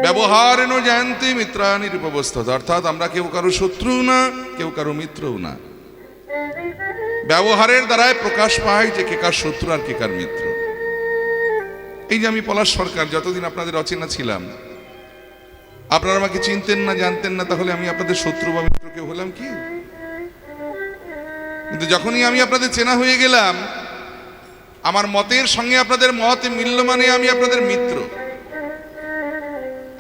ব্যবহারেণ জায়ন্তে মিত্রাণি রূপবস্থা, অর্থাৎ আমরা কেউ কারো শত্রু না, কেউ কারো মিত্রও না। ব্যবহারের দ্বারাই প্রকাশ পায় যে কে কার শত্রু আর কে কার মিত্র। এই যে আমি পলাশ সরকার, যতদিন আপনাদের অচেনা ছিলাম, আপনারা আমাকে চিনতেন না, জানতেন না, তাহলে আমি আপনাদের শত্রু বা মিত্র কেউ হলাম কি? কিন্তু যখনই আমি আপনাদের চেনা হয়ে গেলাম, আমার মতের সঙ্গে আপনাদের মত মিলল মানে আমি আপনাদের মিত্র।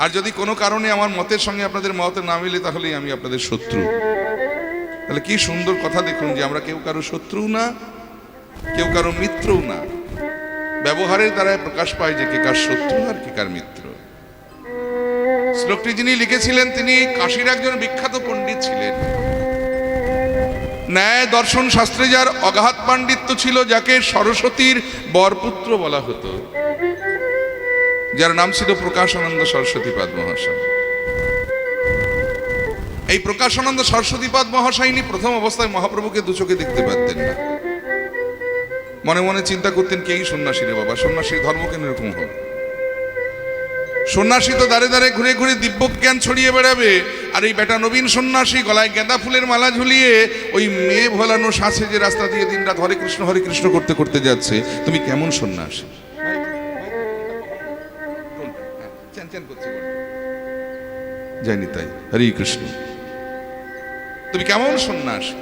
আর যদি কোনো কারণে আমার মতের সঙ্গে আপনাদের মত না মিলে, তাহলেই আমি আপনাদের শত্রু। তাহলে কি সুন্দর কথা দেখুন, যে আমরা কেউ কারো শত্রু না, কেউ কারো মিত্রও না। ব্যবহারের দ্বারাই প্রকাশ পায় যে কে কার শত্রু আর কে কার মিত্র। শ্লোকটি যিনি লিখেছিলেন তিনি কাশীর একজন বিখ্যাত পণ্ডিত ছিলেন। ন্যায় দর্শন শাস্ত্রে যার অগাধ পাণ্ডিত্য ছিল, যাকে সরস্বতীর বরপুত্র বলা হতো, যার নাম ছিল প্রকাশানন্দ সরস্বতীপাদ মহাশয়। এই প্রকাশানন্দ সরস্বতীপাদ মহাশয়নি প্রথম অবস্থায় মহাপ্রভুকে দু চোখে দেখতে পারতেন না। মনে মনে চিন্তা করতেন, কে এই সন্ন্যাসী রে বাবা, সন্ন্যাসীর ধর্ম কেন এরকম হবে? সন্ন্যাসী তো দাঁড়ে দাঁড়ে ঘুরে ঘুরে দিব্যজ্ঞান ছড়িয়ে বেড়াবে, আর এই বেটা নবীন সন্ন্যাসী গলায় গেঁদা ফুলের মালা ঝুলিয়ে ওই মেয়ে ভোলানো সাথে যে রাস্তা দিয়ে দিনরাত হরে কৃষ্ণ করতে করতে যাচ্ছে, তুমি কেমন সন্ন্যাসী? জানি তাই, হরে কৃষ্ণ, তুমি কেমন সন্ন্যাসী?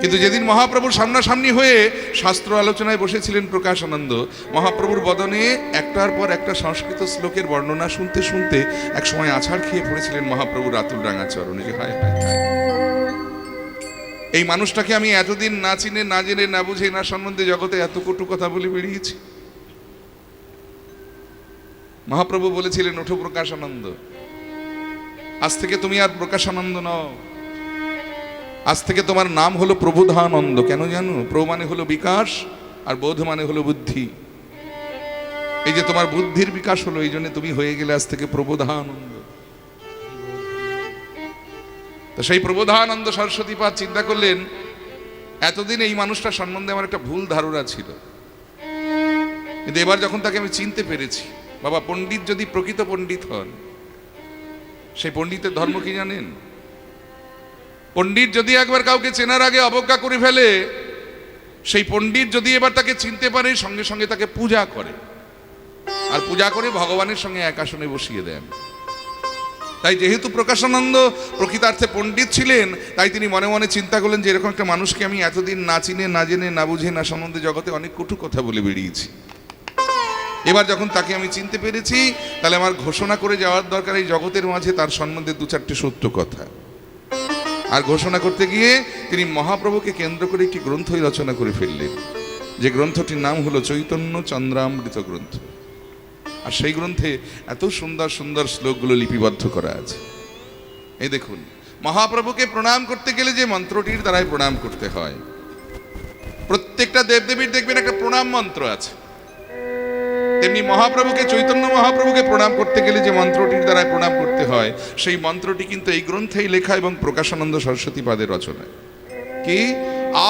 কিন্তু যেদিন মহাপ্রভুর সামনাসামনি হয়ে শাস্ত্র আলোচনায় বসেছিলেন প্রকাশানন্দ, মহাপ্রভুর বদনে একটার পর একটা সংস্কৃত শ্লোকের বর্ণনা শুনতে শুনতে এক সময় আছাড় খেয়ে পড়েছিলেন মহাপ্রভুর আতুল রাঙা চরণে, যে হায় হায় হায়, এই মানুষটাকে আমি এতদিন না চিনে, না জেনে, না বুঝে, না সম্বন্ধে জগতে এত কটু কথা বলে বেরিয়েছি। মহাপ্রভু বলেছিলেন, ওঠো প্রকাশানন্দ, আজ থেকে তুমি আর প্রকাশানন্দ নও, আজ থেকে তোমার নাম হলো প্রবোধানন্দ। কেন জানো? প্রো মানে হলো বিকাশ, আর বোধ মানে হলো বুদ্ধি। এই যে তোমার বুদ্ধির বিকাশ হলো, এই জন্য তুমি হয়ে গেলে আজ থেকে প্রবোধানন্দ। তো সেই প্রবোধানন্দ সরস্বতীপাদ চিন্তা করলেন, এতদিন এই মানুষটা সম্বন্ধে আমার একটা ভুল ধারণা ছিল, কিন্তু এবার যখন তাকে আমি চিনতে পেরেছি, বাবা পণ্ডিত যদি প্রকৃত পণ্ডিত হন, সেই পণ্ডিতের ধর্ম কি জানেন? পণ্ডিত যদি একবার কাউকে চেনার আগে অবজ্ঞা করে ফেলে, সেই পণ্ডিত যদি এবার তাকে চিনতে পারে, সঙ্গে সঙ্গে তাকে পূজা করে, আর পূজা করে ভগবানের সঙ্গে এক আসনে বসিয়ে দেন। তাই যেহেতু প্রকাশানন্দ প্রকৃতার্থে পণ্ডিত ছিলেন, তাই তিনি মনে মনে চিন্তা করলেন যে এরকম একটা মানুষকে আমি এতদিন না চিনে, না জেনে, না বুঝে, না সম্বন্ধে জগতে অনেক কটু কথা বলে বেরিয়েছি। এবার যখন তাকে আমি চিনতে পেরেছি, তাহলে আমার ঘোষণা করে যাওয়ার দরকার এই জগতের মাঝে তার সম্বন্ধে দু চারটে সত্য কথা। আর ঘোষণা করতে গিয়ে তিনি মহাপ্রভুকে কেন্দ্র করে একটি গ্রন্থই রচনা করে ফেললেন, যে গ্রন্থটির নাম হলো চৈতন্য চন্দ্রামৃত গ্রন্থ। আর সেই গ্রন্থে এত সুন্দর সুন্দর শ্লোকগুলো লিপিবদ্ধ করা আছে। এই দেখুন, মহাপ্রভুকে প্রণাম করতে গেলে যে মন্ত্রটির দ্বারাই প্রণাম করতে হয়, প্রত্যেকটা দেবদেবীর দেখবেন একটা প্রণাম মন্ত্র আছে, তেমনি মহাপ্রভুকে, চৈতন্য মহাপ্রভুকে প্রণাম করতে গেলে যে মন্ত্রটির দ্বারা প্রণাম করতে হয়, সেই মন্ত্রটি কিন্তু এই গ্রন্থেই লেখা এবং প্রকাশানন্দ সরস্বতীপাদের রচনায়। কি?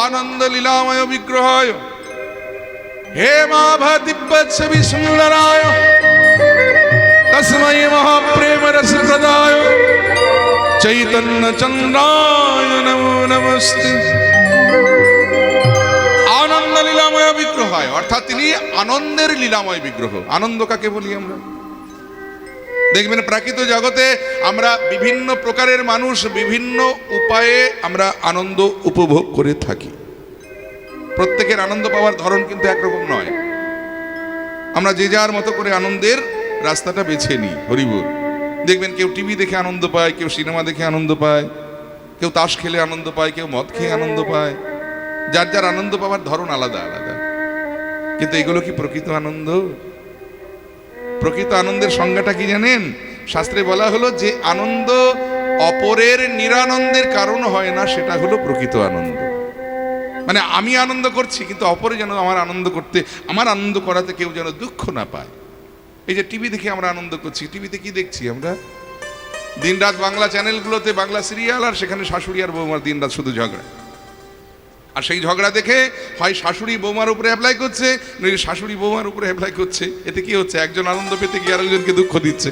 আনন্দ লীলাময় বিগ্রহায় হে মাভা দিব্যচ্ছবি সুন্দরায় তস্মৈ মহাপ্রেম রস প্রদায় চৈতন্য চন্দ্রায় নমো নমস্তে। আনন্দ লীলাময় বিগ্রহ, অর্থাৎ তিনি আনন্দের লীলাময় বিগ্রহ। আনন্দ কাকে বলি আমরা? দেখবেন প্রাকৃত জগতে আমরা বিভিন্ন প্রকারের মানুষ, বিভিন্ন উপায়ে আমরা আনন্দ উপভোগ করে থাকি। প্রত্যেকের আনন্দ পাওয়ার ধরন কিন্তু একরকম নয়। আমরা যে যার মতো করে আনন্দের রাস্তাটা বেছে নিই। হরিবল। দেখবেন কেউ টিভি দেখে আনন্দ পায়, কেউ সিনেমা দেখে আনন্দ পায়, কেউ তাস খেলে আনন্দ পায়, কেউ মদ খেয়ে আনন্দ পায়। যার যার আনন্দ পাওয়ার ধরন আলাদা আলাদা। কিন্তু এগুলো কি প্রকৃত আনন্দ? প্রকৃত আনন্দের সংজ্ঞাটা কি জানেন? শাস্ত্রে বলা হলো যে আনন্দ অপরের নিরানন্দের কারণ হয় না, সেটা হলো প্রকৃত আনন্দ। মানে আমি আনন্দ করছি, কিন্তু অপরে যেন আমার আনন্দ করাতে কেউ যেন দুঃখ না পায়। এই যে টিভি দেখে আমরা আনন্দ করছি, টিভিতে কি দেখছি আমরা? দিনরাত বাংলা চ্যানেলগুলোতে বাংলা সিরিয়াল, আর সেখানে শাশুড়ি আর বৌমার দিনরাত শুধু ঝগড়া। আর সেই ঝগড়া দেখে হয় শাশুড়ি বৌমার উপরে অ্যাপ্লাই করছে, নইলে শাশুড়ি বৌমার উপরে অ্যাপ্লাই করছে। এতে কি হচ্ছে? একজন আনন্দ পেতে গিয়ে আরেকজনকে দুঃখ দিচ্ছে।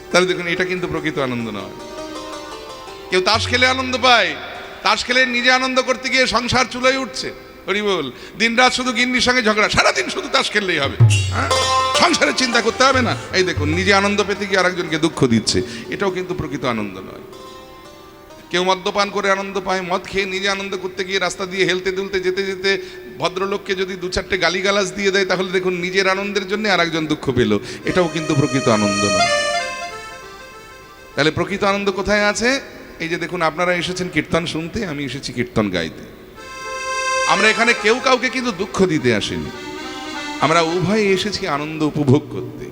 তাহলে দেখুন, এটা কিন্তু প্রকৃত আনন্দ নয়। কেউ তাস খেলে আনন্দ পায়, তাস খেলে নিজে আনন্দ করতে গিয়ে সংসার চুলোয় উঠছে। হরি বল। দিন রাত শুধু গিন্নির সঙ্গে ঝগড়া, সারাদিন শুধু তাস খেললেই হবে, হ্যাঁ, সংসারের চিন্তা করতে হবে না। এই দেখুন, নিজে আনন্দ পেতে গিয়ে আরেকজনকে দুঃখ দিচ্ছে। এটাও কিন্তু প্রকৃত আনন্দ নয়। কেউ মদ্যপান করে আনন্দ পায়, মদ খেয়ে নিজে আনন্দ করতে গিয়ে রাস্তা দিয়ে হেলতে দুলতে যেতে যেতে ভদ্রলোককে যদি দু চারটে গালিগালাজ দিয়ে দেয়, তাহলে দেখুন নিজের আনন্দের জন্য আরেকজন দুঃখ পেল। এটাও কিন্তু প্রকৃত আনন্দ নয়। তাহলে প্রকৃত আনন্দ কোথায় আছে? এই যে দেখুন, আপনারা এসেছেন কীর্তন শুনতে, আমি এসেছি কীর্তন গাইতে। আমরা এখানে কেউ কাউকে কিন্তু দুঃখ দিতে আসিনি, আমরা উভয়ে এসেছি আনন্দ উপভোগ করতে।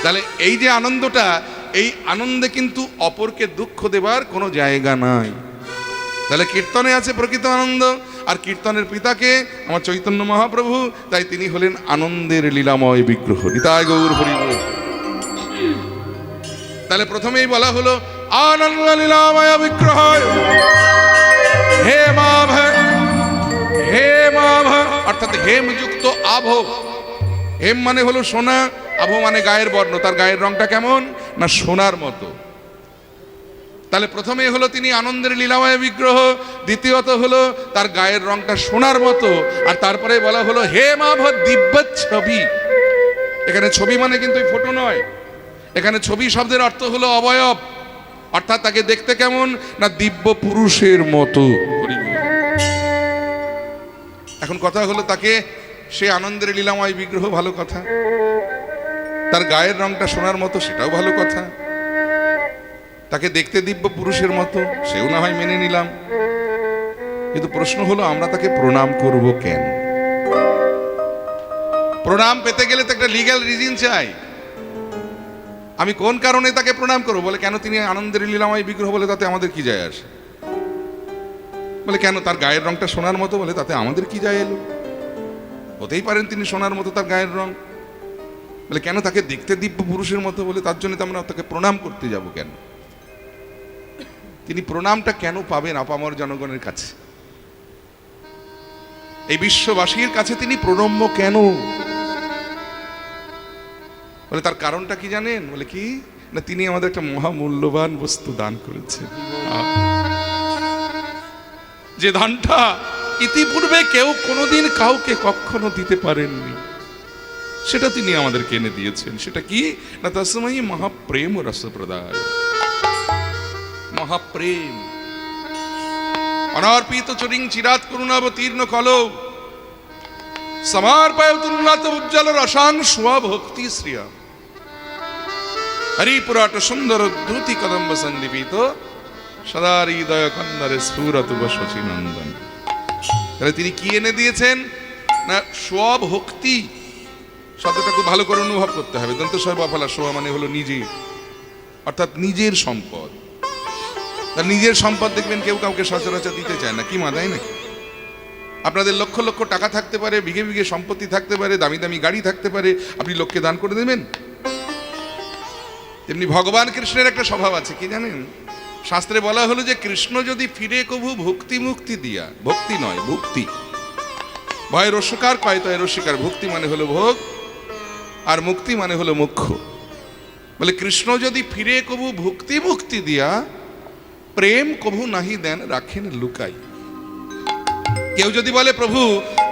তাহলে এই যে আনন্দটা, এই আনন্দে কিন্তু অপরকে দুঃখ দেবার কোনো জায়গা নাই। তাহলে কীর্তনে আছে প্রকৃত আনন্দ। আর কীর্তনের পিতাকে আমার চৈতন্য মহাপ্রভু, তাই তিনি হলেন আনন্দের লীলাময় বিগ্রহ। নিতাই গৌর হরি বল। তাহলে প্রথমেই বলা হলো আনন্দ লীলাময় বিগ্রহ হে মাভ, হে মাভ অর্থাৎ হেমযুক্ত আভ। হেম মানে হলো সোনা, আভ মানে গায়ের বর্ণ। তার গায়ের রংটা কেমন? না সোনার মতো। তাহলে প্রথমে হলো তিনি আনন্দের লীলাময় বিগ্রহ, দ্বিতীয়ত হলো তার গায়ের রংটা সোনার মতো, আর তারপরে বলা হলো হে মাভ দিব্য ছবি। এখানে ছবি মানে কিন্তু ফটো নয়, এখানে ছবি শব্দের অর্থ হলো অবয়ব। অর্থাৎ তাকে দেখতে কেমন? না দিব্য পুরুষের মতো। এখন কথা হলো, তাকে সে আনন্দের লীলাময় বিগ্রহ, ভালো কথা। তার গায়ের রংটা সোনার মতো, সেটাও ভালো কথা। তাকে দেখতে দিব্য পুরুষের মতো, সেও না হয় মেনে নিলাম। কিন্তু প্রশ্ন হলো, আমরা তাকে প্রণাম করব কেন? প্রণাম পেতে গেলে তো একটা লিগ্যাল রিজন চাই। আমি কোন কারণে তাকে প্রণাম করবো? বলে কেন তিনি আনন্দের লীলাময় বিগ্রহ, বলে তাতে আমাদের কি যায় আসে? বলে কেন তার গায়ের রংটা সোনার মতো, বলে তাতে আমাদের কি যায় এলো? হতেই পারেন তিনি সোনার মতো তার গায়ের রং। বলে কেন তাকে দেখতে দিব্য পুরুষের মতো, বলে তার জন্য তো আমরা তাকে প্রণাম করতে যাব কেন? তিনি প্রণামটা কেন পাবেন আপামর জনগণের কাছে? এই বিশ্ববাসীর কাছে তিনি প্রণম্য কেন? বলে তার কারণটা কি জানেন? বলে কি না, তিনি আমাদের একটা মহামূল্যবান বস্তু দান করেছেন, যে দানটা ইতিপূর্বে কেউ কোনোদিন কাউকে কখনো দিতে পারেননি, সেটা তিনি আমাদেরকে এনে দিয়েছেন। সেটা কি না, তস্মৈ মহাপ্রেম রসপ্রদায়। মহাপ্রেম অনর্পিত চরিং চিরাত করুণাবতীর্ণ কলৌ সমর্পয়তু উন্নত উজ্জ্বল রসাং স্বভক্তি শ্রিয়া হরিপুরাট সুন্দর দ্রুতি কদম্ব সন্দীপিত সদা হৃদয় কন্দরে স্ফুরতু শচী নন্দন। তাহলে তিনি কি এনে দিয়েছেন না, স্বভক্তি। শব্দটা খুব ভালো করে অনুভব করতে হবে। দন্ত সর্বফলা সোয়া মানে হলো নিজের, অর্থাৎ নিজের সম্পদ। তার নিজের সম্পদ দেখবেন কেউ কাউকে সচরাচর দিতে চায় না, কি মা দেয় নাকি? আপনাদের লক্ষ লক্ষ টাকা থাকতে পারে, বিঘে বিঘে সম্পত্তি থাকতে পারে, দামি দামি গাড়ি থাকতে পারে, আপনি লোককে দান করে দেবেন? তেমনি ভগবান কৃষ্ণের একটা স্বভাব আছে, কি জানেন? শাস্ত্রে বলা হলো যে কৃষ্ণ যদি ফিরে কভু ভক্তি মুক্তি দিয়া, ভক্তি নয় ভক্তি, ভয় রস্যকার কয় তয় রস্যকার, ভক্তি মানে হলো ভোগ আর মুক্তি মানে হলো মোক্ষ। বলে কৃষ্ণ যদি ফিরে কভু ভক্তি মুক্তি দিয়া, প্রেম কভু নাহি দেন রাখেন লুকাই। কেউ যদি বলে প্রভু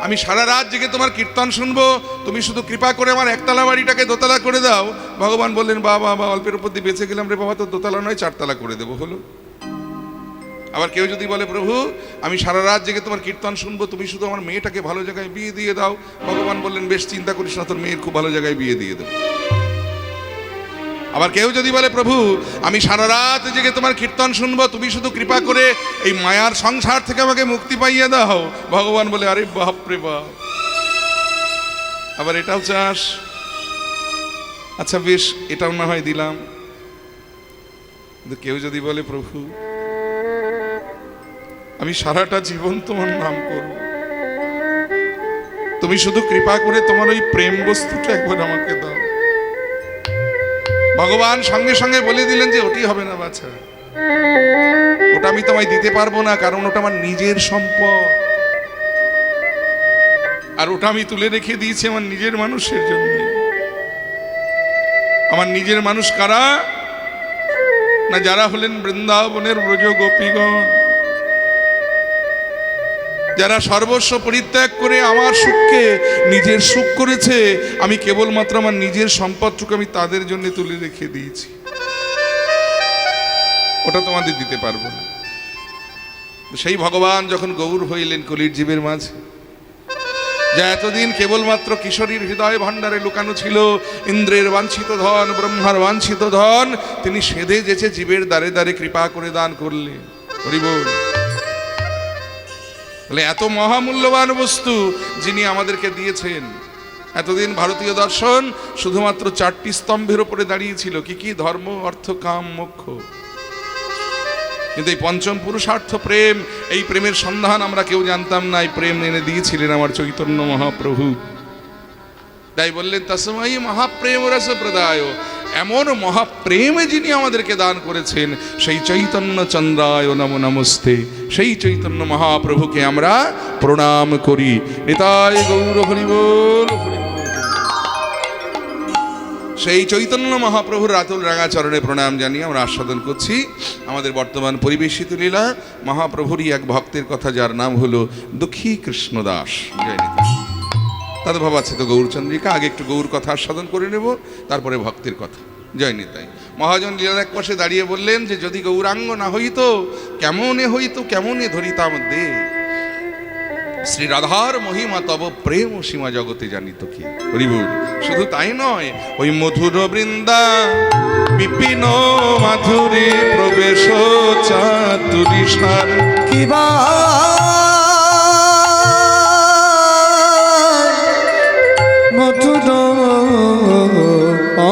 আমি সারা রাত জেগে তোমার কীর্তন শুনবো, তুমি শুধু কৃপা করে আমার একতলা বাড়িটাকে দোতলা করে দাও, ভগবান বললেন বাবা বাবা অল্পের উপর দিয়ে বেঁচে গেলাম রে বাবা, তো দোতলা নয় চারতলা করে দেবো, হলো। আবার কেউ যদি বলে প্রভু আমি সারা রাত জেগে তোমার কীর্তন শুনবো, তুমি শুধু আমার মেয়েটাকে ভালো জায়গায় বিয়ে দিয়ে দাও, ভগবান বললেন বেশ চিন্তা করিস না, তোর মেয়ের খুব ভালো জায়গায় বিয়ে দিয়ে দেবো। আবার কেউ যদি বলে প্রভু আমি সারা রাত জেগে তোমার কীর্তন শুনবো, তুমি শুধু কৃপা করে এই মায়ার সংসার থেকে আমাকে মুক্তি পাইয়ে দাও, ভগবান বলে আরে বাপ রে বাপ, আবার এটাও চাস? আচ্ছা বেশ, এটাও না হয় দিলাম। কিন্তু কেউ যদি বলে প্রভু আমি সারাটা জীবন তোমার নাম করব, তুমি শুধু কৃপা করে তোমার ওই প্রেম বস্তুটা একবার আমাকে দাও, ভগবান সঙ্গে সঙ্গে বলে দিলেন যে ওটি হবে না বাছা, ওটা আমি তোমায় দিতে পারবো না, কারণ ওটা আমার নিজের সম্পদ। আর ওটা আমি তুলে রেখে দিয়েছি আমার নিজের মানুষের জন্য। আমার নিজের মানুষ কারা? না যারা হলেন বৃন্দাবনের ব্রজ গোপীগণ, যারা সর্বস্ব পরিত্যাগ করে আমার সুখকে নিজের সুখ করেছে। আমি কেবলমাত্র আমার নিজের সম্পদটুকু আমি তাদের জন্য তুলে রেখে দিয়েছি, ওটা তোমাদের দিতে পারবো না। সেই ভগবান যখন গৌর হইলেন কলির জীবের মাঝে, যা এতদিন কেবলমাত্র কিশোরীর হৃদয় ভাণ্ডারে লুকানো ছিল, ইন্দ্রের বাঞ্ছিত ধন, ব্রহ্মার বাঞ্ছিত ধন, তিনি সেধে যেচে জীবের দ্বারে দ্বারে কৃপা করে দান করলেন। হরি বল। বলে এত মহামূল্যবান বস্তু যিনি আমাদেরকে দিয়েছেন। এতদিন ভারতীয় দর্শন শুধুমাত্র 4টি স্তম্ভের উপরে দাঁড়িয়েছিল, কি কি? ধর্ম, অর্থ, কাম, মোক্ষ। কিন্তু এই পঞ্চম পুরুষার্থ প্রেম, এই প্রেমের সন্ধান আমরা কেউ জানতাম না। এই প্রেম এনে দিয়েছিলেন আমার চৈতন্য মহাপ্রভু। তাই বললেন তস্मै মহাপ্রেম রস প্রদায়। এমন মহাপ্রেমে যিনি আমাদেরকে দান করেছেন, সেই চৈতন্য চন্দ্রায় নমো নমস্তে। সেই চৈতন্য মহাপ্রভুকে আমরা প্রণাম করি। নিতাই গৌর হরি বল। সেই চৈতন্য মহাপ্রভুর রাতুল রাঙা চরণে প্রণাম জানিয়ে আমরা আস্বাদন করছি আমাদের বর্তমান পরিবেশিত লীলা মহাপ্রভুরই এক ভক্তের কথা, যার নাম হলো দুঃখী কৃষ্ণদাস। জয় নিতাই। তাদের ভাব আছে তো গৌরচন্দ্রিকা, আগে একটু গৌর কথা আস্বাদন করে নেব, তারপরে ভক্তের কথা। জয় নিতাই। মহাজন লীলার এক পাশে দাঁড়িয়ে বললেন যে যদি গৌরাঙ্গ না হইতো কেমনে হইতো, কেমনে ধরিতাম দে। শ্রী রাধার মহিমা তব প্রেম সীমা জগতে জানিত কি। হরিবুল। শুধু তাই নয়, ওই মধুর বৃন্দা বিপিন মাধুরী প্রবেশ চাতুরী সার কিবা মধুর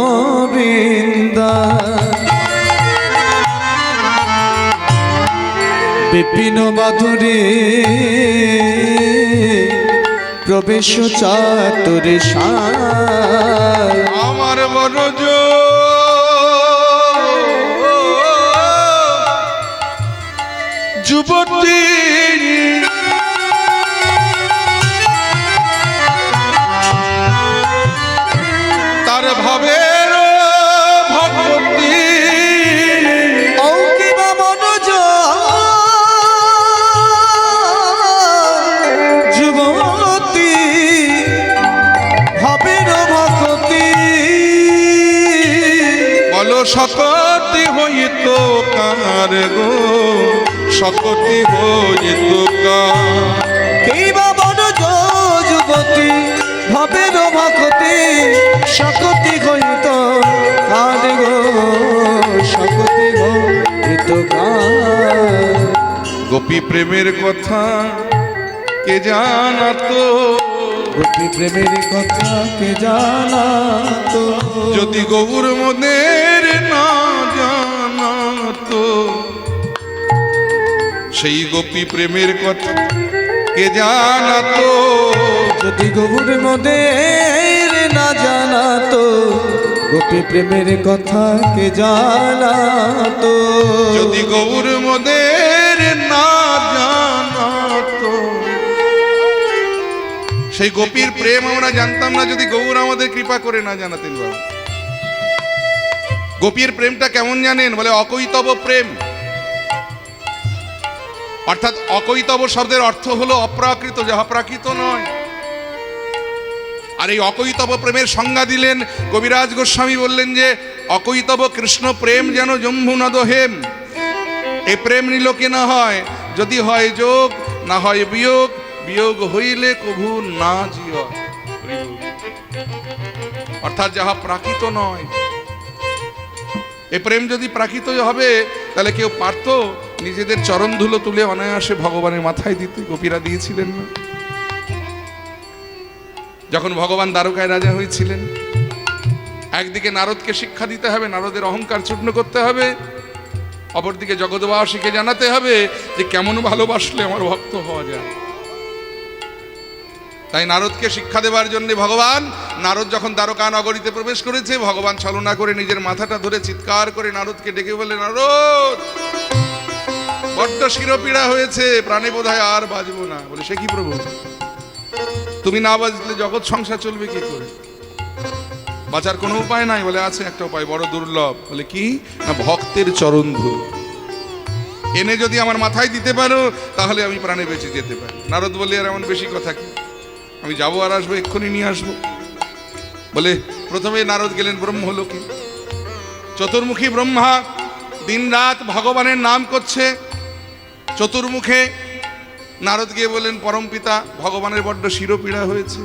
অবৃন্দা বিপিন মাধুরী প্রবেশ চাতুরী সার আমার বড় যুবতী তার ভাবের ভক্তি কিবা মনোজ যুবতী ভাবের ভক্তি বলো সকতি হইত কার গো, সকতি হইত কার। কিবা মনোজ যুবতী ভাবের ভক্তি সকতি হইত কার গো, সকতি হইত কার। গোপী প্রেমের কথা কে জানাতো, গোপী প্রেমের কথা কে জানাতো, যদি গৌর মনের না জানাতো। সেই গোপী প্রেমের কথা কে জানাতো, যদি গৌর মোদের না জানাতো। গোপী প্রেমের কথা কে জানাতো, যদি গৌর মদের না জানাতো। সেই গোপীর প্রেম আমরা জানতাম না যদি গৌর আমাদের কৃপা করে না জানাতেন। বাবা, গোপীর প্রেমটা কেমন জানেন? বলে অকৈতব প্রেম। অর্থাৎ অকৈতব শব্দের অর্থ হলো অপ্রাকৃত, যাহা প্রাকৃত নয়। আর এই অকৈতব প্রেমের সংজ্ঞা দিলেন কবিরাজ গোস্বামী। বললেন যে অকৈতব কৃষ্ণ প্রেম যেন জম্বু নদ হেম। এই প্রেম নিলোকে না হয়, যদি হয় যোগ না হয় বিয়োগ, বিয়োগ হইলে কভু না জিয়। অর্থাৎ যাহা প্রাকৃত নয়। এ প্রেম যদি প্রাকৃত হবে তাহলে কেউ পারত নিজেদের চরণ ধুলো তুলে অনায়াসে ভগবানের মাথায় দিতে? গোপীরা দিয়েছিলেন না। যখন ভগবান দ্বারকায় রাজা হয়েছিলেন, একদিকে নারদকে শিক্ষা দিতে হবে, নারদের অহংকার চূর্ণ করতে হবে, অপরদিকে জগৎবাসীকে জানাতে হবে যে কেমন ভালোবাসলে আমার ভক্ত হওয়া যায়। তাই নারদকে শিক্ষা দেওয়ার জন্য ভগবান, নারদ যখন দ্বারকা নগরীতে প্রবেশ করেছে, ভগবান ছলনা করে নিজের মাথাটা ধরে চিৎকার করে নারদকে ডেকে বলে, নারদ বড্ড শিরোপীড়া হয়েছে, প্রাণে বোধহয় আর বাঁচবো না। বলে সে কি প্রভু? তুমি না বাজলে জগৎ সংসার চলবে কি করে? বাঁচার কোনো উপায় নাই? বলে আছে একটা উপায়, বড় দুর্লভ। বলে কি না, ভক্তের চরণ ধুলো এনে যদি আমার মাথায় দিতে পারো তাহলে আমি প্রাণে বেঁচে যেতে পারি। নারদ বলে আর এমন বেশি কথা কি, আমি যাবো আর আসবো, এক্ষুনি নিয়ে আসবো। বলে প্রথমে নারদ গেলেন ব্রহ্মলোকে। চতুর্মুখী ব্রহ্মা দিন রাত ভগবানের নাম করছে চতুর্মুখে। নারদ গিয়ে বললেন, পরম পিতা, ভগবানের বড্ড শিরোপীড়া হয়েছে।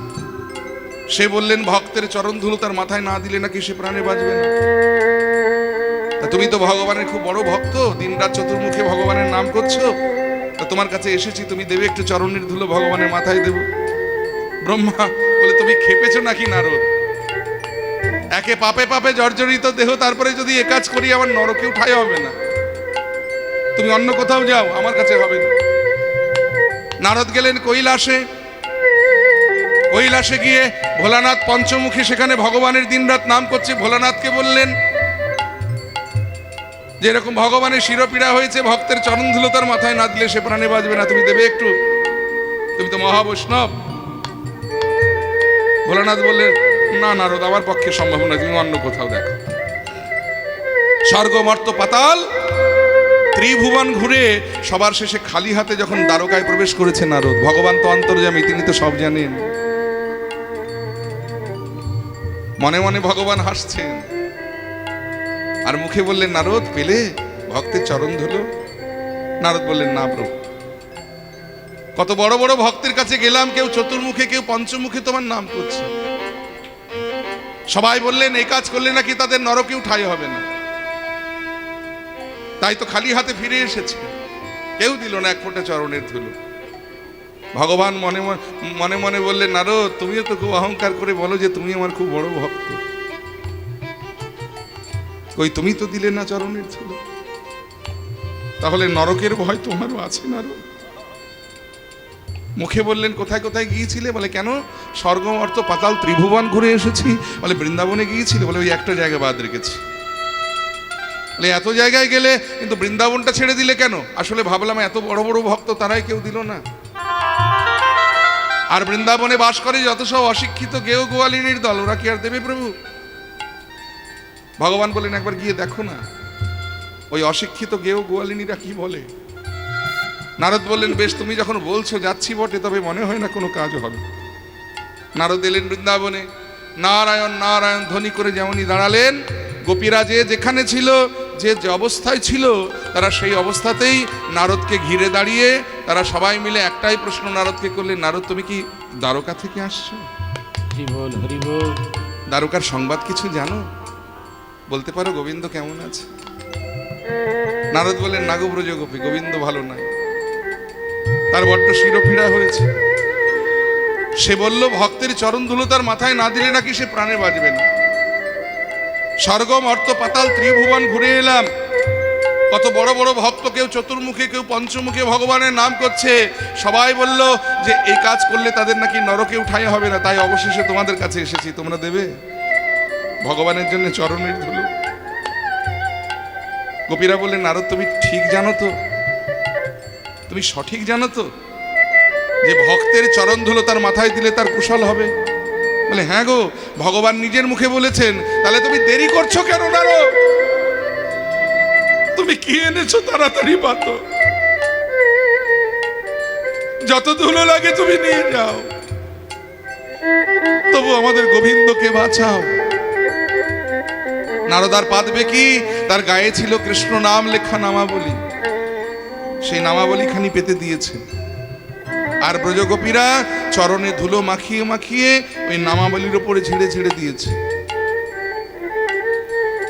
সে বললেন, ভক্তের চরণ ধুলো তার মাথায় না দিলে নাকি সে প্রাণে বাঁচবে না। তা তুমি তো ভগবানের খুব বড় ভক্ত, দিন রাত চতুর্মুখে ভগবানের নাম করছো, তা তোমার কাছে এসেছি, তুমি দেবে একটু চরণের ধুলো ভগবানের মাথায় দেব। ব্রহ্মা বলে, তুমি খেপেছো নাকি নারদ? একে পাপে পাপে জর্জরিত দেহ, তারপরে যদি এ কাজ করি আমার নরকে উঠাই হবে না। তুমি অন্য কোথাও যাও, আমার কাছে হবে না। নারদ গেলেন কৈলাসে। কৈলাসে গিয়ে ভোলানাথ পঞ্চমুখী, সেখানে ভগবানের দিনরাত নাম করছে। ভোলানাথকে বললেন যে এরকম ভগবানের শিরোপীড়া হয়েছে, ভক্তের চরণ ধুলো তার মাথায় না দিলে সে প্রাণে বাঁচবে না, তুমি দেবে একটু? তুমি তো মহাবৈষ্ণব। ভোলানাথ বললেন, না নারদ, আমার পক্ষে সম্ভব না, তুমি অন্য কোথাও দেখো। স্বর্গ মর্ত পাতাল ত্রিভুবন ঘুরে সবার শেষে খালি হাতে যখন দ্বারকায় প্রবেশ করেছে নারদ, ভগবান তো অন্তর্যামী, তিনি তো সব জানেন। মনে মনে ভগবান হাসছেন আর মুখে বললেন, নারদ পেলে ভক্তের চরণ ধুলো? নারদ বললেন, না প্রভু, কত বড় বড় ভক্তের কাছে গেলাম, কেউ চতুর্মুখে কেউ পঞ্চমুখে তোমার নাম করছে। সবাই বললেন এই কাজ করলে নাকি তাদের নরকে উঠাই হবে না, তাই তো খালি হাতে ফিরে এসেছে। কেউ দিল না এক ফোঁটা চরণের ধুলো। ভগবান মনে মনে মনে বললেন, নারদ তুমিও তো খুব অহংকার করে বলো যে তুমি আমার খুব বড় ভক্ত, কই তুমি তো দিলে না চরণের ধুলো, তাহলে নরকের ভয় তোমারও আছে নারদ? মুখে বললেন, কোথায় কোথায় গিয়েছিলে? বলে কেন, স্বর্গ মর্ত পাতাল ত্রিভুবন ঘুরে এসেছি। বলে বৃন্দাবনে গিয়েছিলে? বলে ওই একটা জায়গা বাদ রেখেছি। বলে এত জায়গায় গেলে কিন্তু বৃন্দাবনটা ছেড়ে দিলে কেন? আসলে ভাবলাম এত বড় বড় ভক্ত, তারাই কেউ দিল না। আর বৃন্দাবনে বাস করে যত সব অশিক্ষিত গেও গোয়ালিনীর দল, ওরা কি আর দেবে প্রভু? ভগবান বলেন, একবার গিয়ে দেখো না ওই অশিক্ষিত গেও গোয়ালিনীরা কি বলে। নারদ বললেন, বেশ তুমি যখন বলছো যাচ্ছি বটে, তবে মনে হয় না কোনো কাজ হবে। নারদ এলেন বৃন্দাবনে। নারায়ণ নারায়ণ ধ্বনি করে যেমনই দাঁড়ালেন, গোপীরা যে যেখানে ছিল, যে যে অবস্থায় ছিল, তারা সেই অবস্থাতেই নারদকে ঘিরে দাঁড়িয়ে তারা সবাই মিলে একটাই প্রশ্ন নারদকে করলেন, নারদ তুমি কি দ্বারকা থেকে আসছো? হরিবল হরিবল। দ্বারকার সংবাদ কিছু জানো? বলতে পারো গোবিন্দ কেমন আছে? নারদ বললেন, না গো ব্রজ গোপী, গোবিন্দ ভালো নাই, তার বড্ড শিরোপীড়া হয়েছে। সে বলল ভক্তের চরণ ধুলো তার মাথায় না দিলে নাকি সে প্রাণে বাঁচবে না। স্বর্গ মর্ত পাতাল ত্রিভুবন ঘুরে এলাম, কত বড় বড় ভক্ত, কেউ চতুর্মুখে কেউ পঞ্চমুখে ভগবানের নাম করছে। সবাই বলল যে এই কাজ করলে তাদের নাকি নরকে উঠাই হবে না, তাই অবশেষে তোমাদের কাছে এসেছি, তোমরা দেবে ভগবানের জন্য চরণের ধুলো? গোপীরা বললেন, নারদ তুমি ঠিক জানো তো, তুমি সঠিক জানো তো যে ভক্তের চরণ ধুলো তার মাথায় দিলে তার কুশল হবে? বলে হ্যাঁ গো, ভগবান নিজের মুখে বলেছেন। তাহলে তুমি দেরি করছো কেন নারদ? তুমি কি এনেছো তাড়াতাড়ি পাতো, যত ধুলো লাগে তুমি নিয়ে যাও, তবু আমাদের গোবিন্দকে বাঁচাও। নারদার পাদবে কি, তার গায়ে ছিল কৃষ্ণ নাম লেখা নামাবলী, সেই নামাবলী খানি পেতে দিয়েছে। আর ব্রজগোপীরা চরণে ধুলো মাখিয়ে মাখিয়ে ওই নামাবলীর উপরে ঝেড়ে ঝেড়ে দিয়েছে।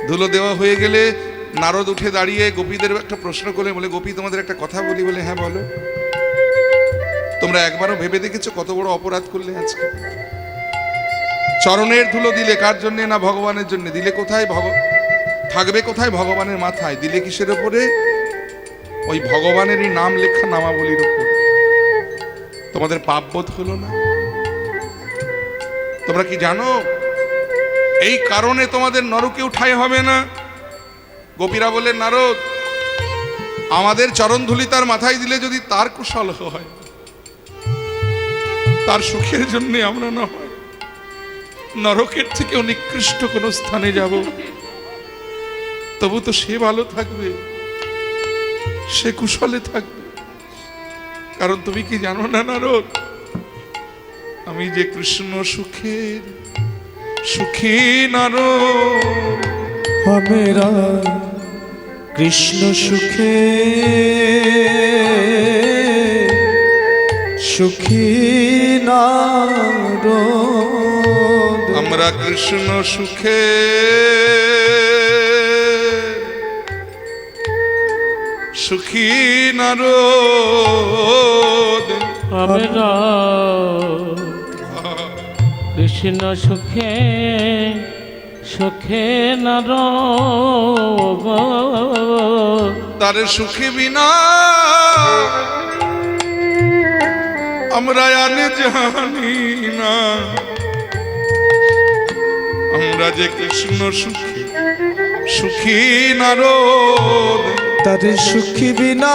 ধুলো দেওয়া হয়ে গেলে নারদ উঠে দাঁড়িয়ে গোপীদের একটা প্রশ্ন করে বলে, গোপী তোমাদের একটা কথা বলি। বলে হ্যাঁ বলো। তোমরা একবারও ভেবে দেখেছো কত বড় অপরাধ করলে আজকে? চরণের ধুলো দিলে কার জন্য? না ভগবানের জন্য। দিলে কোথায়? থাকবে কোথায়? ভগবানের মাথায়। দিলে কিসের উপরে? ওই ভগবানেরই নাম লেখা নামাবলীর উপর। তোমাদের পাপবোধ হলো না? তোমরা কি জানো এই কারণে তোমাদের নরকে উঠাই হবে না? গোপীরা বললেন, নারদ আমাদের চরণ ধুলি তার মাথায় দিলে যদি তার কুশল হয়, তার সুখের জন্য আমরা না হয় নরকের থেকে নিকৃষ্ট কোন স্থানে যাব, তবু তো সে ভালো থাকবে, সে কুশলে থাকবে। কারণ তুমি কি জানো না নারদ, আমি যে কৃষ্ণ সুখের সুখী নারদ। আমরা কৃষ্ণ সুখে সুখী নারদ, আমরা কৃষ্ণ সুখে সুখী নারদ। আমরা কৃষ্ণ সুখে সুখে নর তার সুখী বিনা আমরা আনে জানি না। আমরা যে কৃষ্ণ সুখী সুখী নারদ, তার সুখী বিনা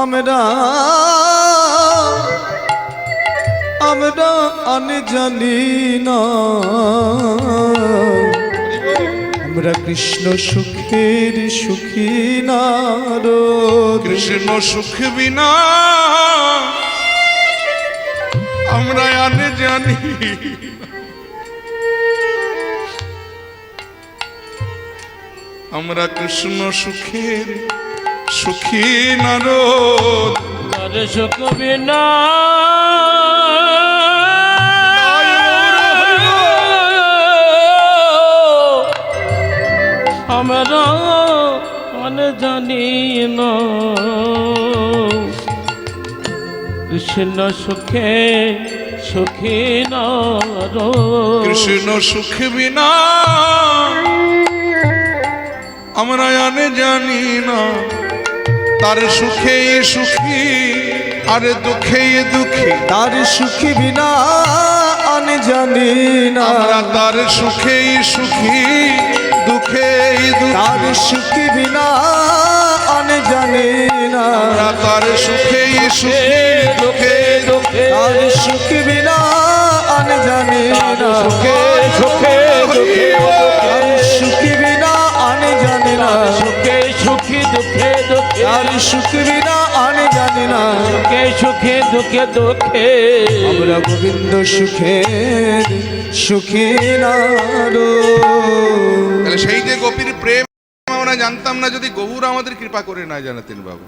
আমরা আমরা আনে জানি না। আমরা কৃষ্ণ সুখের সুখী নারদ, কৃষ্ণ সুখ বিনা আমরা আনে জানি। আমরা কৃষ্ণ সুখের সুখী নারদ। তার সুখ বিনা আমরা মানে জানি না। কৃষ্ণ সুখে সুখী নর, কৃষ্ণ সুখ বিনা আমরা আনে জানি না। তার সুখে সুখী আর দুঃখে দুঃখী, তার সুখী বিনা আনে জানি না। আমরা তার সুখে সুখী দুঃখে দুঃখী, তার সুখী বিনা আনে জানি না। আমরা তার সুখে সুখী দুঃখে দুঃখে, তার সুখী বিনা আনে জানি না। সুখে সুখে দুঃখে তার সুখী বিনা আনে জানি না। সুখে সুখী দুঃখে দুঃখে, তার সুখী বিনা আনে জানি না। সুখে সুখে দুঃখে দুঃখে, আমরা গোবিন্দ সুখের সুখী নারদ। তাহলে সেই যে গোপীর প্রেম আমরা জানতাম না যদি গৌর আমাদের কৃপা করে না জানাতেন বাবা।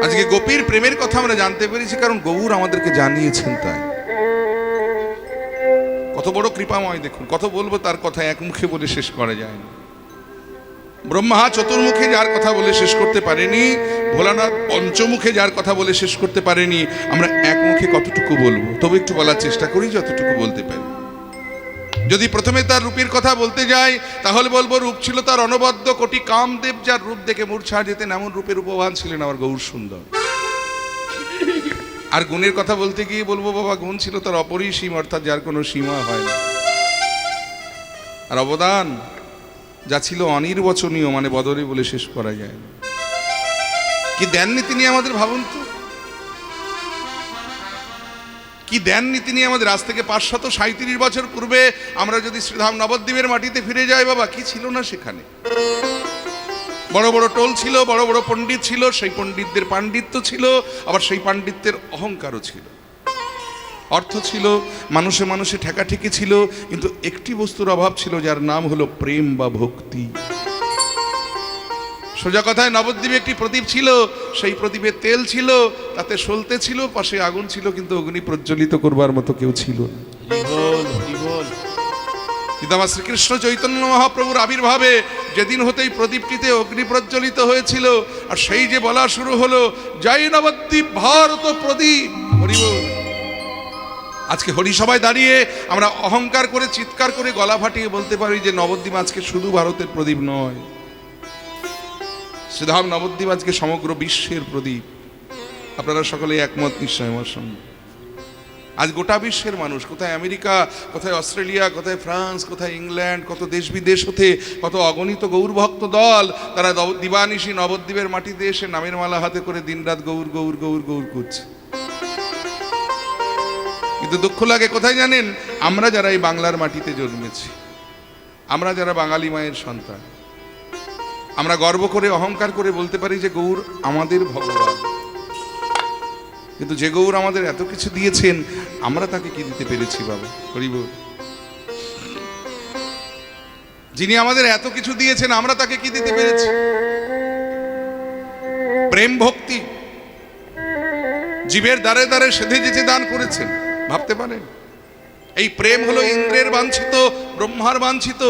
আজকে গোপীর প্রেমের কথা আমরা জানতে পেরেছি কারণ গৌর আমাদেরকে জানিয়েছেন। তাই কত বড় কৃপাময় দেখুন, কত বলবো তার কথা এক মুখে বলে শেষ করা যায় না। ব্রহ্মা চতুর্মুখে যার কথা বলে শেষ করতে পারেনি, ভোলানাথ পঞ্চমুখে যার কথা বলে শেষ করতে পারেনি, আমরা এক মুখে কতটুকু বলবো? তবে একটু বলার চেষ্টা করি যতটুকু বলতে পারি। যদি প্রথমে তার রূপের কথা বলতে যাই তাহলে বলবো রূপ ছিল তার অনবদ্য, কোটি কামদেব যার রূপ দেখে মূর্ছা যেতেন এমন রূপের উপবান ছিলেন আমার গৌর সুন্দর। আর গুণের কথা বলতে গিয়ে বলবো বাবা গুণ ছিল তার অপরিসীম, অর্থাৎ যার কোনো সীমা হয় না। আর অবদান যা ছিল অনির্বচনীয়, মানে বদরে বলে শেষ করা যায় না। কি দেননি তিনি আমাদের, ভাবুন তো কি দেননি তিনি আমাদের। আজ থেকে 537 বছর পূর্বে আমরা যদি শ্রীধাম নবদ্বীপের মাটিতে ফিরে যাই বাবা, কি ছিল না সেখানে? বড় বড় টোল ছিল, বড় বড় পণ্ডিত ছিল, সেই পণ্ডিতদের পাণ্ডিত্য ছিল, আবার সেই পাণ্ডিত্যের অহংকারও ছিল, অর্থ ছিল, মানুষে মানুষে ঠেকাঠেকি ছিল, কিন্তু একটি বস্তুর অভাব ছিল যার নাম হলো প্রেম বা ভক্তি। সোজা কথায় নবদ্বীপে একটি প্রদীপ ছিল, সেই প্রদীপে তেল ছিল, তাতে সলতে ছিল, পাশে আগুন ছিল, কিন্তু অগ্নি প্রজ্বলিত করবার মতো কেউ ছিল না। কিন্তু আমার শ্রীকৃষ্ণ চৈতন্য মহাপ্রভুর আবির্ভাবে যেদিন হতেই প্রদীপটিতে অগ্নি প্রজ্বলিত হয়েছিল, আর সেই যে বলা শুরু হলো জয় নবদ্বীপ ভারত প্রদীপ, হরি বল। আজকে হরিসভায় দাঁড়িয়ে আমরা অহংকার করে চিৎকার করে গলা ফাটিয়ে বলতে পারি যে নবদ্বীপ আজকে শুধু ভারতের প্রদীপ নয়, শ্রীধাম নবদ্বীপ আজকে সমগ্র বিশ্বের প্রদীপ। আপনারা সকলে একমত নিশ্চয় আমার সঙ্গে। আজ গোটা বিশ্বের মানুষ, কোথায় আমেরিকা, কোথায় অস্ট্রেলিয়া, কোথায় ফ্রান্স, কোথায় ইংল্যান্ড, কত দেশ বিদেশ হতে কত অগণিত গৌরভক্ত দল, তারা দিবানিশি নবদ্বীপের মাটিতে এসে নামের মালা হাতে করে দিনরাত গৌর গৌর গৌর গৌর করছে। কিন্তু দুঃখ লাগে কোথায় জানেন? আমরা যারা এই বাংলার মাটিতে জন্মেছি, আমরা যারা বাঙালি মায়ের সন্তান, আমরা গর্ব করে অহংকার করে বলতে পারি যে গৌর আমাদের ভগবান। কিন্তু যে গৌর আমাদের এত কিছু দিয়েছেন, আমরা তাকে কি দিতে পেরেছি বাবা? হরি বল। যিনি আমাদের এত কিছু দিয়েছেন, আমরা তাকে কি দিতে পেরেছি? প্রেম ভক্তি জীবের দ্বারে দ্বারে সেধে যেচে দান করেছেন, ভাবতে পারেন? এই প্রেম হলো ইন্দ্রের বাঞ্ছিত, ব্রহ্মার বাঞ্ছিত।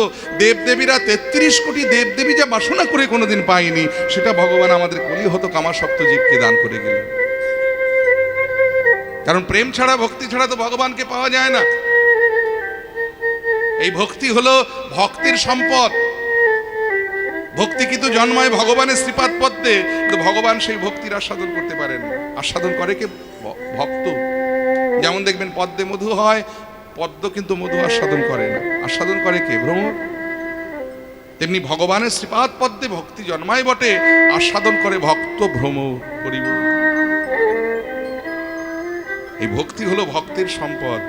দেবদেবীরা 33 কোটি দেবদেবী যা বাসনা করে কোনোদিন পায়নি, সেটা ভগবান আমাদের কলিহত কামাসক্ত জীবকে দান করে গেলেন। কারণ প্রেম ছাড়া, ভক্তি ছাড়া তো ভগবানকে পাওয়া যায় না। এই ভক্তি হলো ভক্তির সম্পদ। ভক্তি কিন্তু জন্মায় ভগবানের শ্রীপাদ পদ্মে, কিন্তু ভগবান সেই ভক্তির আস্বাদন করতে পারেন না। আস্বাদন করে কে? ভক্ত। যেমন দেখবেন পদ্মে মধু হয়, পদ্ম কিন্তু মধু আস্বাদন করে না, আস্বাদন করে কে? ভ্রমর। তেমনি ভগবানের শ্রীপাদ পদ্মে ভক্তি জন্মায় বটে, আস্বাদন করে ভক্ত ভ্রমর। হরি বল। এই ভক্তি হলো ভক্তের সম্পদ।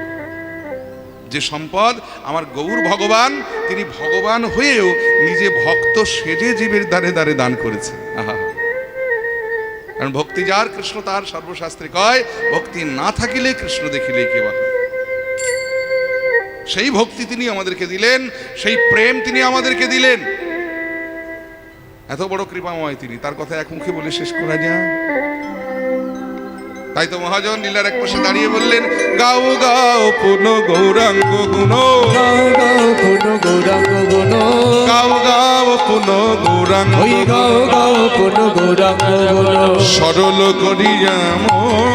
যে সম্পদ আমার গৌর ভগবান, তিনি ভগবান হয়েও নিজে ভক্ত সেজে জীবের দ্বারে দ্বারে দান করেছে। আহা, কারণ ভক্তি যার কৃষ্ণ তার, সর্বশাস্ত্রে কয় ভক্তি না থাকিলে কৃষ্ণ দেখিলে কে বাহা। সেই ভক্তি তিনি আমাদেরকে দিলেন, সেই প্রেম তিনি আমাদেরকে দিলেন। এত বড় কৃপাময় তিনি, তার কথা এক মুখে বলে শেষ করা যায়? তাই তো মহাজন লীলার এক পাশে দাঁড়িয়ে বললেন, গাও গাও পুন গৌরাঙ্গ গুণ, গাও গাও পুন গৌরাঙ্গ গুণ, গাও গাও পুন গৌরাঙ্গ, ওই গাও গাও পুন গৌরাঙ্গ গুণ, সরল করিয়া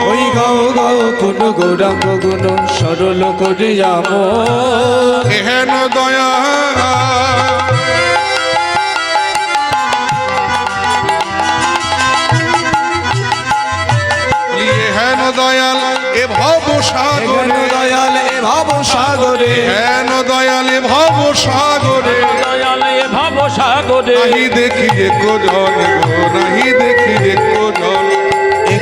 ওই গাও গাও পুন গৌরাঙ্গ গুণ, সরল করিয়া এহেন দয়া হেন দয়াল এ ভব সাগরে, দয়াল এ ভাব সাগরে, হেন দয়াল এ ভব সাগরে, দয়ালে ভব সাগরে নাহি দেখি একো জন গো, নাহি দেখি একো জন।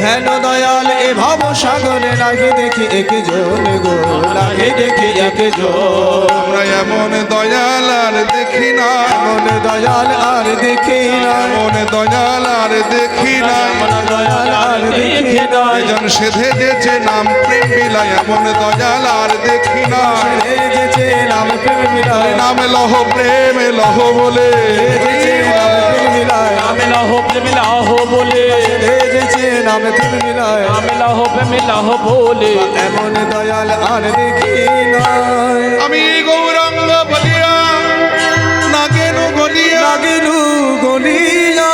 হেন দয়াল এ ভাব সাগরে, নাহি দেখি একজন গো, নাহি দেখি একজন। আমরা এমন দয়াল আর দেখি না, এমন দয়াল আর দেখি না, এমন দয়াল আর দেখি না। এমন দয়াল আর দেখি না, এজন সেধে যেছে নাম প্রেম বিলায়, এমন দয়াল আর দেখি না। যেছে নাম প্রেম মিলায়, নাম লহ প্রেম লহ বলে, যেছে নাম প্রেম মিলায়, আমি লাহ প্রেম লাহ বলে, যেছে নাম প্রেম মিলায়, আমি লাহ প্রেম লাহ বলে। এমন দয়াল আর দেখি না। আমি গৌরাঙ্গ বলিয়া নাগেনু গলিয়া, নাগিনু গলিয়া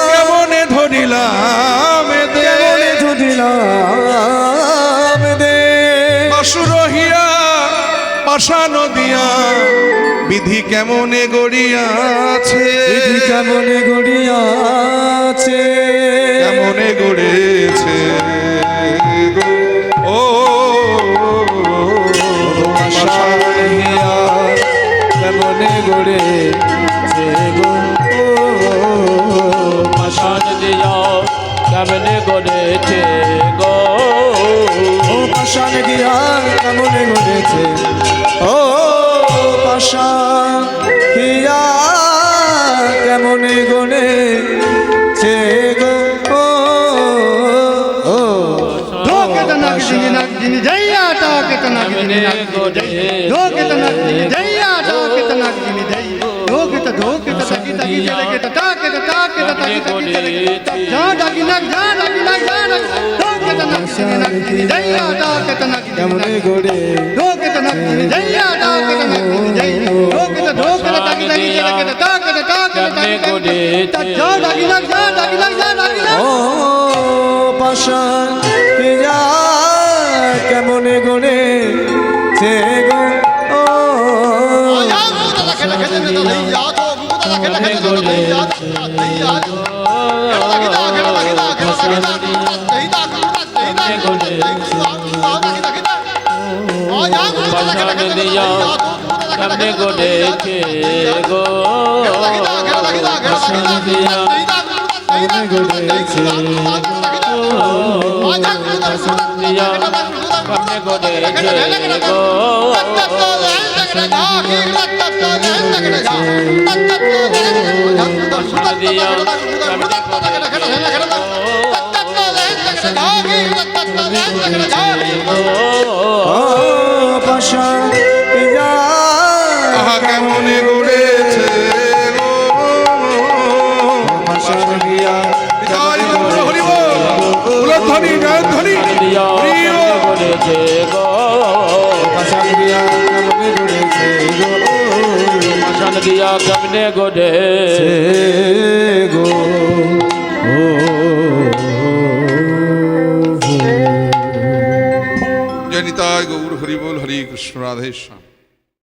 কেমনে ধরিলাম দে, কেমনে ধরিলাম দে, অসুর হিয়া পাশান দিয়া, বিধি কেমনে গড়িয়াছে, বিধি কেমনে গড়িয়াছে, কেমনে গড়েছে গো, ও পাষাণ হিয়া কেমনে গড়েছে গো, পাষাণ দিয়া কেমনে গড়েছে গো, ও পাষাণ হিয়া কেমনে গড়েছে, ও পাষাণ হিয়া কেমনে গড়েছে গো, ও কেমনে গড়েছে কেমনে গড়ে ও পাষাণ হিয়া কেমনে গড়ে সে গো, ও পাষাণ দিয়া কেমনে গড়েছে গো পাষাণ দিয়া কেমনে গড়েছে গো পাষাণ দিয়া কেমনে গড়েছে গো পাষাণ দিয়া কেমনে পাষাণ আহা কেমনে গড়েছে গো পাষাণ দিয়া জয় গৌর হরি বল উলধ্বনি জয়ধ্বনি দিয়া হরি বল। গড়েছে গো পাষাণ দিয়া কেমনে গড়েছে গো পাষাণ দিয়া কেমনে গড়েছে গো জয় নিতাই গৌর হরি বল হরে কৃষ্ণ রাধে শ্যাম।